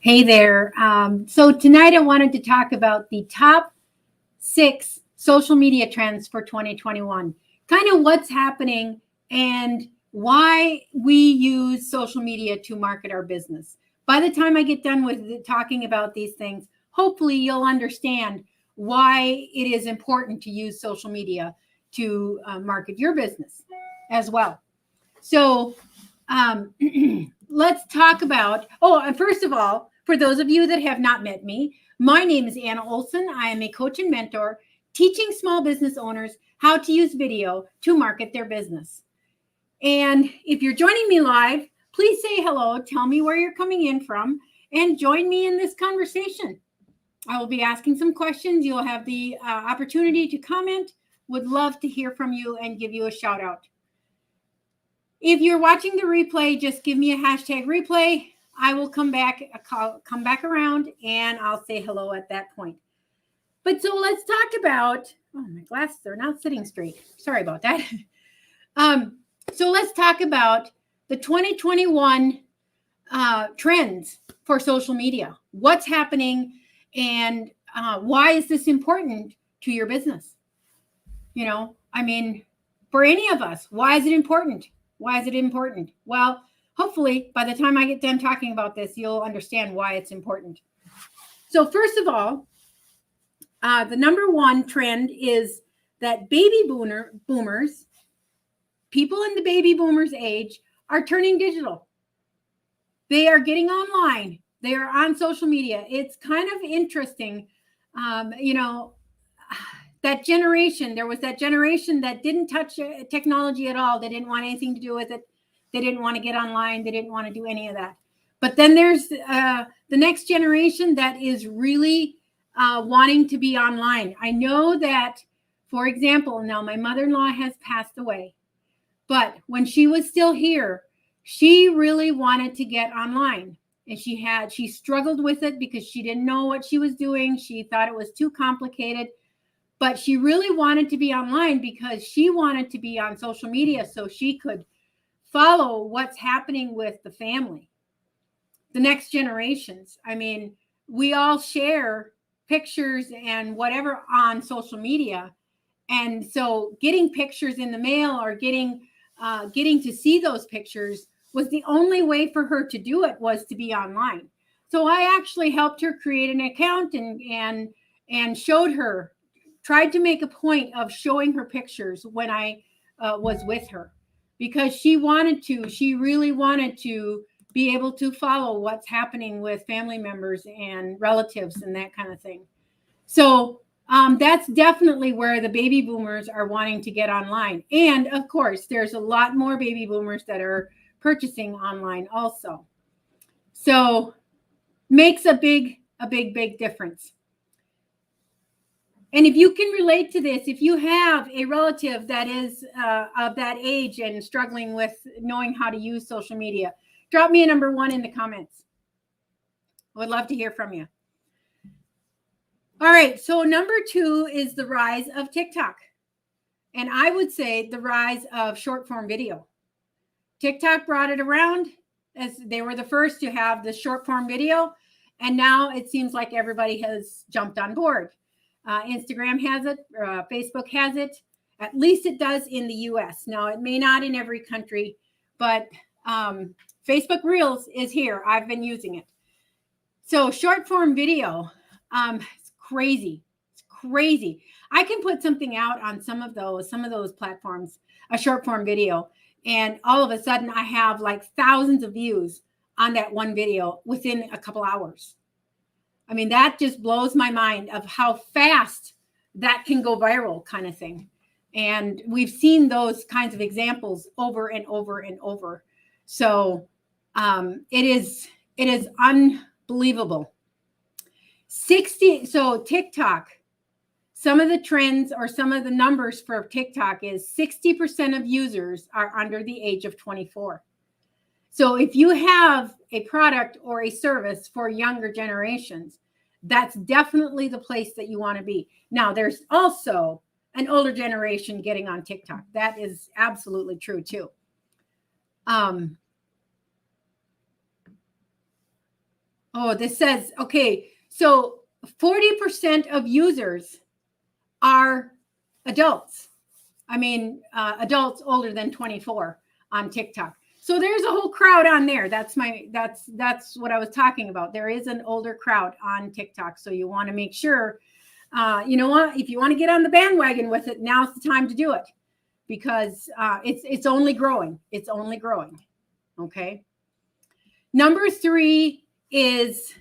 Hey there. So tonight I wanted to talk about the top 6 social media trends for 2021, kind of what's happening and why we use social media to market our business. By the time I get done with talking about these things, hopefully you'll understand why it is important to use social media to market your business as well. So let's talk about, and first of all, for those of you that have not met me, my name is Anna Olson. I am a coach and mentor teaching small business owners how to use video to market their business. And if you're joining me live, please say hello, tell me where you're coming in from, and join me in this conversation. I will be asking some questions. You'll have the opportunity to comment. Would love to hear from you and give you a shout out. If you're watching the replay, just give me a hashtag replay. I will come back around and I'll say hello at that point. But so let's talk about, my glasses are not sitting straight. Sorry about that. So let's talk about the 2021 trends for social media. What's happening and why is this important to your business? For any of us, why is it important? Why is it important? Well, hopefully by the time I get done talking about this, you'll understand why it's important. So first of all, the number one trend is that baby boomers, people in the baby boomers age, are turning digital. They are getting online. They are on social media. It's kind of interesting. That generation, there was that generation that didn't touch technology at all. They didn't want anything to do with it. They didn't want to get online. They didn't want to do any of that. But then there's the next generation that is really wanting to be online. I know that, for example, now my mother-in-law has passed away, but when she was still here, she really wanted to get online. And she struggled with it because she didn't know what she was doing. She thought it was too complicated. But she really wanted to be online because she wanted to be on social media so she could follow what's happening with the family, the next generations. We all share pictures and whatever on social media. And so getting pictures in the mail or getting to see those pictures was the only way for her to do it, was to be online. So I actually helped her create an account and showed her, tried to make a point of showing her pictures when I was with her, because she really wanted to be able to follow what's happening with family members and relatives and that kind of thing. So that's definitely where the baby boomers are wanting to get online. And of course, there's a lot more baby boomers that are purchasing online also. So makes a big difference. And if you can relate to this, if you have a relative that is of that age and struggling with knowing how to use social media, drop me a number 1 in the comments. I would love to hear from you. All right, so number 2 is the rise of TikTok. And I would say the rise of short form video. TikTok brought it around, as they were the first to have the short form video. And now it seems like everybody has jumped on board. Instagram has it, Facebook has it. At least it does in the US. Now, it may not in every country, but Facebook Reels is here. I've been using it. So short form video, it's crazy. It's crazy. I can put something out on some of those platforms, a short form video, and all of a sudden I have like thousands of views on that one video within a couple hours. That just blows my mind of how fast that can go viral, kind of thing. And we've seen those kinds of examples over and over and over. So it is unbelievable. So TikTok, some of the trends or some of the numbers for TikTok is 60% of users are under the age of 24. So if you have a product or a service for younger generations, that's definitely the place that you want to be. Now, there's also an older generation getting on TikTok. That is absolutely true too. Oh, this says, okay, so 40% of users are adults. I mean, adults older than 24 on TikTok. So there's a whole crowd on there. That's what I was talking about. There is an older crowd on TikTok. So you want to make sure, you know what, if you want to get on the bandwagon with it, now's the time to do it, because it's only growing. It's only growing. Okay. Number 3 is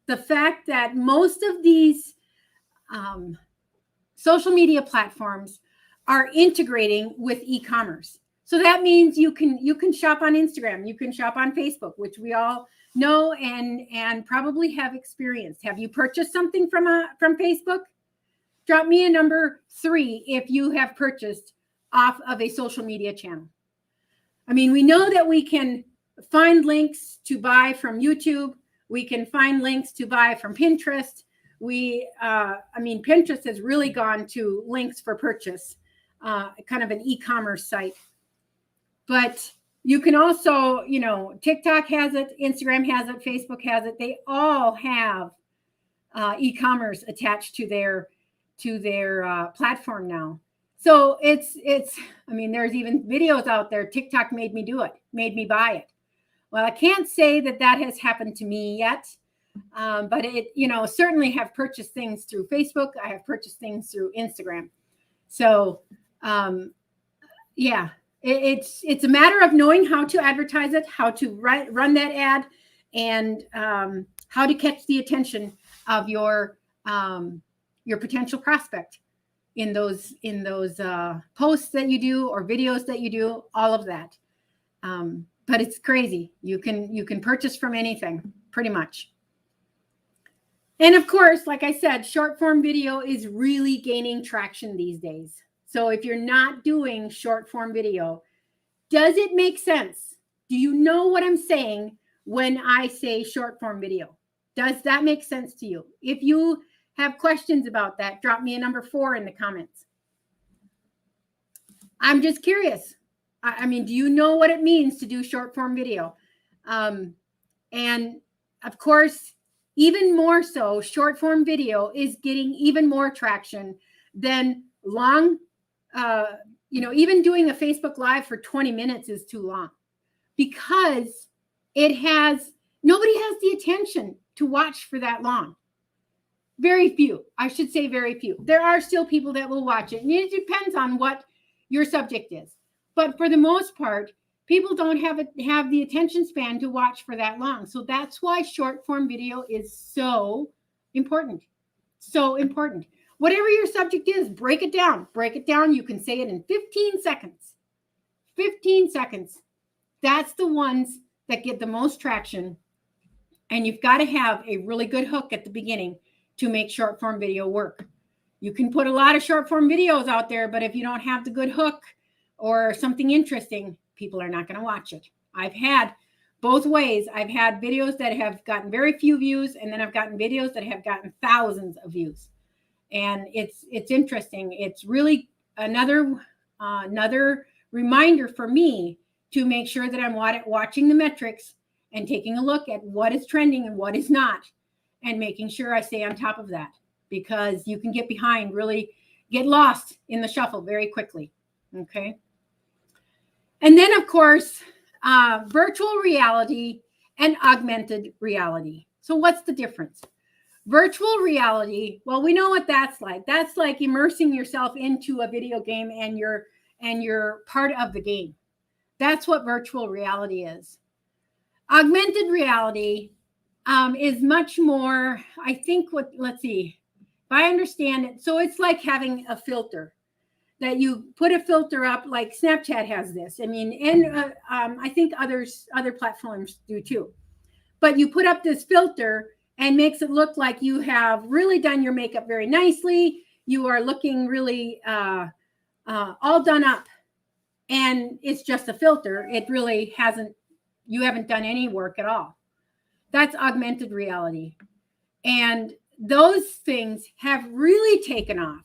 the fact that most of these social media platforms are integrating with e-commerce. So that means you can shop on Instagram, you can shop on Facebook, which we all know and probably have experienced. Have you purchased something from Facebook? Drop me a number 3 if you have purchased off of a social media channel. I mean, we know that we can find links to buy from YouTube. We can find links to buy from Pinterest. Pinterest has really gone to links for purchase, kind of an e-commerce site. But you can also, TikTok has it, Instagram has it, Facebook has it. They all have e-commerce attached to their platform now. So it's. There's even videos out there. TikTok made me do it, made me buy it. Well, I can't say that has happened to me yet, but it, certainly have purchased things through Facebook. I have purchased things through Instagram. So, it's a matter of knowing how to advertise it, how to run that ad, and how to catch the attention of your potential prospect in those posts that you do or videos that you do, all of that. But it's crazy. You can purchase from anything, pretty much. And of course, like I said, short form video is really gaining traction these days. So if you're not doing short form video, does it make sense? Do you know what I'm saying when I say short form video? Does that make sense to you? If you have questions about that, drop me a number 4 in the comments. I'm just curious. Do you know what it means to do short form video? And of course, even more so, short form video is getting even more traction than long. Even doing a Facebook Live for 20 minutes is too long, because nobody has the attention to watch for that long. Very few, I should say very few. There are still people that will watch it, and it depends on what your subject is. But for the most part, people don't have the attention span to watch for that long. So that's why short form video is so important. So important. Whatever your subject is, break it down. Break it down. You can say it in 15 seconds. 15 seconds. That's the ones that get the most traction. And you've got to have a really good hook at the beginning to make short form video work. You can put a lot of short form videos out there, but if you don't have the good hook or something interesting, people are not going to watch it. I've had both ways. I've had videos that have gotten very few views, and then I've gotten videos that have gotten thousands of views. And it's interesting. It's really another reminder for me to make sure that I'm watching the metrics and taking a look at what is trending and what is not, and making sure I stay on top of that, because you can get behind, really get lost in the shuffle very quickly. Okay. And then, of course, virtual reality and augmented reality. So what's the difference? Virtual reality, well, we know what that's like. That's like immersing yourself into a video game and you're part of the game. That's what virtual reality is. Augmented reality is much more, I think, let's see, if I understand it. So it's like having a filter, that you put a filter up, like Snapchat has this. And I think other platforms do too. But you put up this filter and makes it look like you have really done your makeup very nicely. You are looking really all done up. And it's just a filter. It really you haven't done any work at all. That's augmented reality. And those things have really taken off.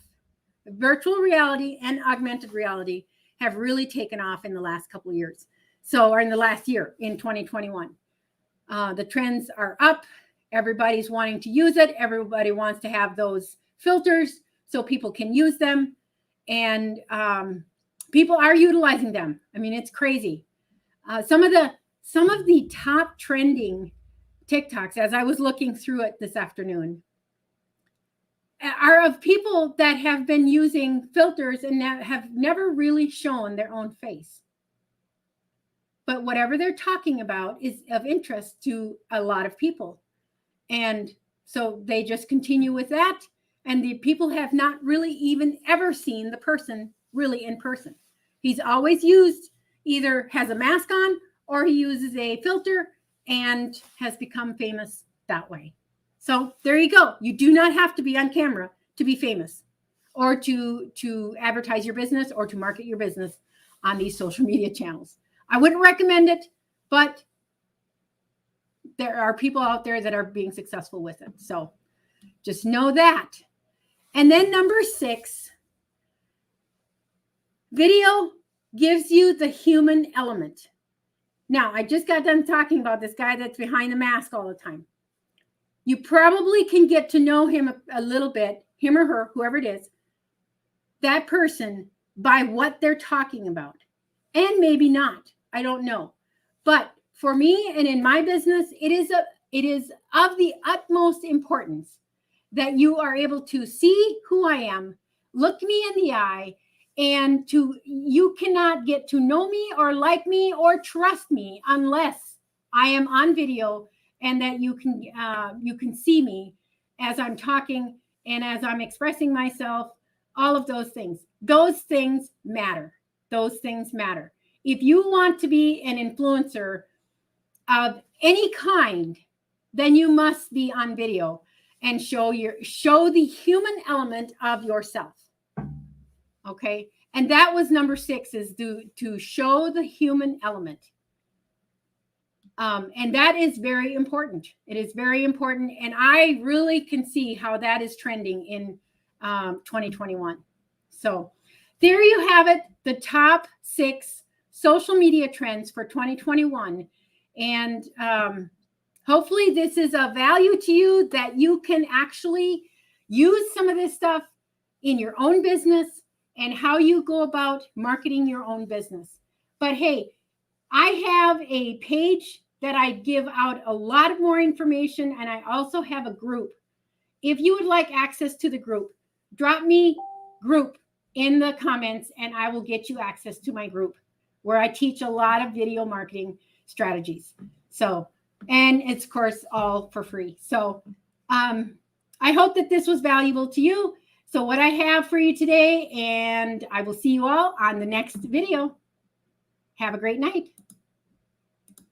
Virtual reality and augmented reality have really taken off in the last couple of years. Or in the last year, in 2021. The trends are up. Everybody's wanting to use it. Everybody wants to have those filters so people can use them. And people are utilizing them. I mean, it's crazy. Some of the top trending TikToks, as I was looking through it this afternoon, are of people that have been using filters and that have never really shown their own face. But whatever they're talking about is of interest to a lot of people. And so they just continue with that. And the people have not really even ever seen the person really in person. He's always used, either has a mask on or he uses a filter and has become famous that way. So there you go. You do not have to be on camera to be famous or to advertise your business or to market your business on these social media channels. I wouldn't recommend it, but there are people out there that are being successful with it. So just know that. And then number 6, video gives you the human element. Now, I just got done talking about this guy that's behind the mask all the time. You probably can get to know him a little bit, him or her, whoever it is, that person, by what they're talking about. And maybe not. I don't know. But for me and in my business, it is of the utmost importance that you are able to see who I am, look me in the eye, and you cannot get to know me or like me or trust me unless I am on video and that you can see me as I'm talking and as I'm expressing myself. All of those things. Those things matter. Those things matter. If you want to be an influencer of any kind, then you must be on video and show the human element of yourself. Okay. And that was number 6, is to show the human element. And that is very important. It is very important. And I really can see how that is trending in 2021. So there you have it. The top 6 social media trends for 2021. And hopefully this is of value to you, that you can actually use some of this stuff in your own business and how you go about marketing your own business. But hey, I have a page that I give out a lot of more information, and I also have a group. If you would like access to the group, drop me group in the comments and I will get you access to my group, where I teach a lot of video marketing strategies. So, and it's of course all for free. So I hope that this was valuable to you. So what I have for you today, and I will see you all on the next video. Have a great night.